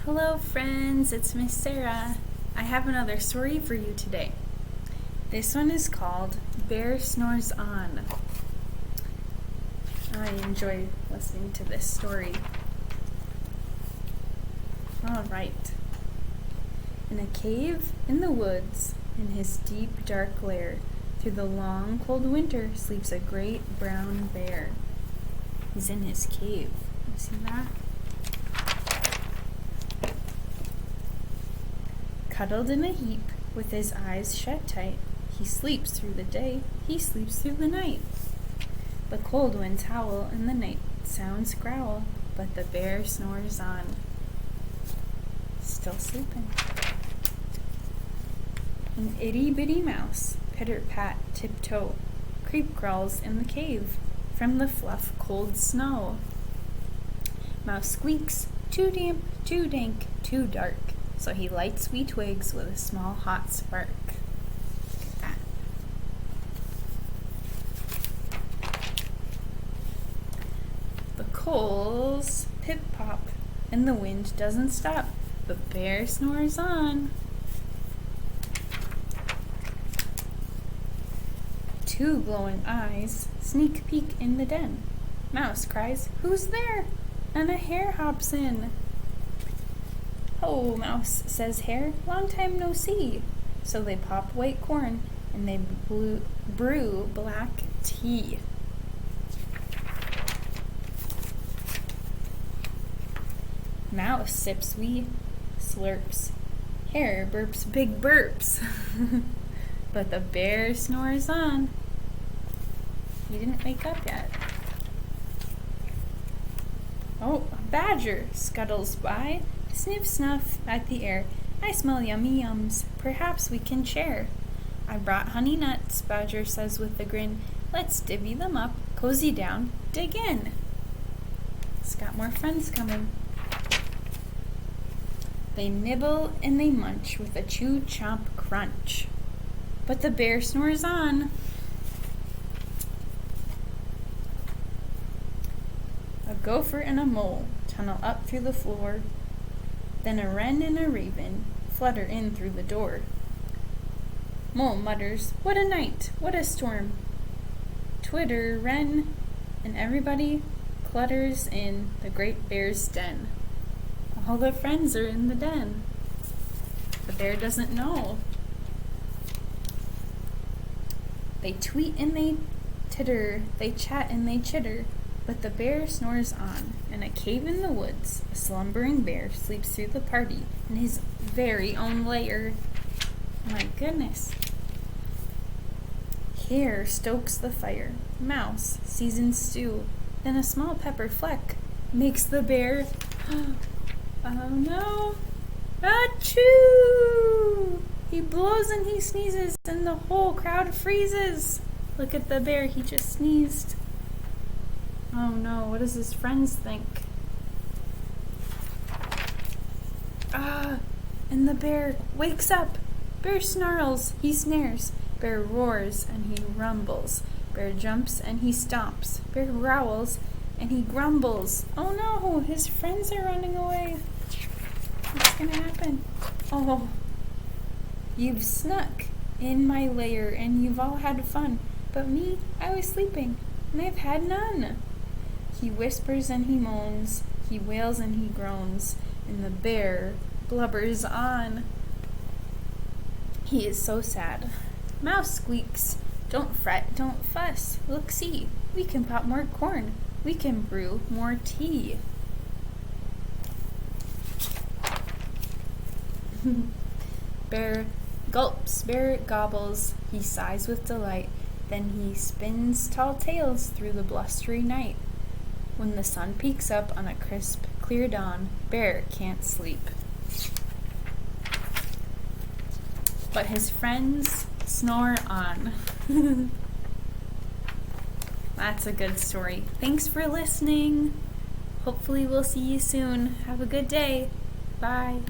Hello friends, it's Miss Sarah. I have another story for you today. This one is called Bear Snores On. I enjoy listening to this story. Alright. In a cave in the woods, in his deep dark lair, through the long cold winter sleeps a great brown bear. He's in his cave. You see that? Cuddled in a heap, with his eyes shut tight, he sleeps through the day, he sleeps through the night. The cold winds howl and the night sounds growl, but the bear snores on. Still sleeping. An itty-bitty mouse, pitter-pat, tiptoe, creep crawls in the cave, from the fluff cold snow. Mouse squeaks, too damp, too dank, too dark, so he lights wee twigs with a small hot spark. Look at that. The coals pip-pop, and the wind doesn't stop, but Bear snores on. Two glowing eyes sneak peek in the den. Mouse cries, "Who's there?" And a hare hops in. "Oh, Mouse," says Hare, "long time no see." So they pop white corn and they brew black tea. Mouse sips wee slurps. Hare burps big burps. But the bear snores on. He didn't wake up yet. Oh, a badger scuttles by. Sniff snuff at the air. "I smell yummy yums. Perhaps we can share." "I brought honey nuts," Badger says with a grin. "Let's divvy them up, cozy down, dig in." He's got more friends coming. They nibble and they munch with a chew chomp crunch. But the bear snores on. A gopher and a mole tunnel up through the floor. Then a wren and a raven flutter in through the door. Mole mutters, "What a night! What a storm!" Twitter, wren, and everybody clutters in the great bear's den. All their friends are in the den. The bear doesn't know. They tweet and they titter, they chat and they chitter, but the bear snores on. In a cave in the woods, a slumbering bear sleeps through the party in his very own lair. My goodness. Hare stokes the fire. Mouse seasons stew. Then a small pepper fleck makes the bear... Oh no! Achoo! He blows and he sneezes and the whole crowd freezes. Look at the bear, he just sneezed. Oh no, what does his friends think? And the bear wakes up. Bear snarls, he snares. Bear roars and he rumbles. Bear jumps and he stomps. Bear growls and he grumbles. Oh no, his friends are running away. What's gonna happen? Oh, you've snuck in my lair and you've all had fun. But me, I was sleeping and I've had none. He whispers and he moans, he wails and he groans, and the bear blubbers on. He is so sad. Mouse squeaks, "Don't fret, don't fuss, look see, we can pop more corn, we can brew more tea." Bear gulps, bear gobbles, he sighs with delight, then he spins tall tales through the blustery night. When the sun peeks up on a crisp, clear dawn, Bear can't sleep. But his friends snore on. That's a good story. Thanks for listening. Hopefully we'll see you soon. Have a good day. Bye.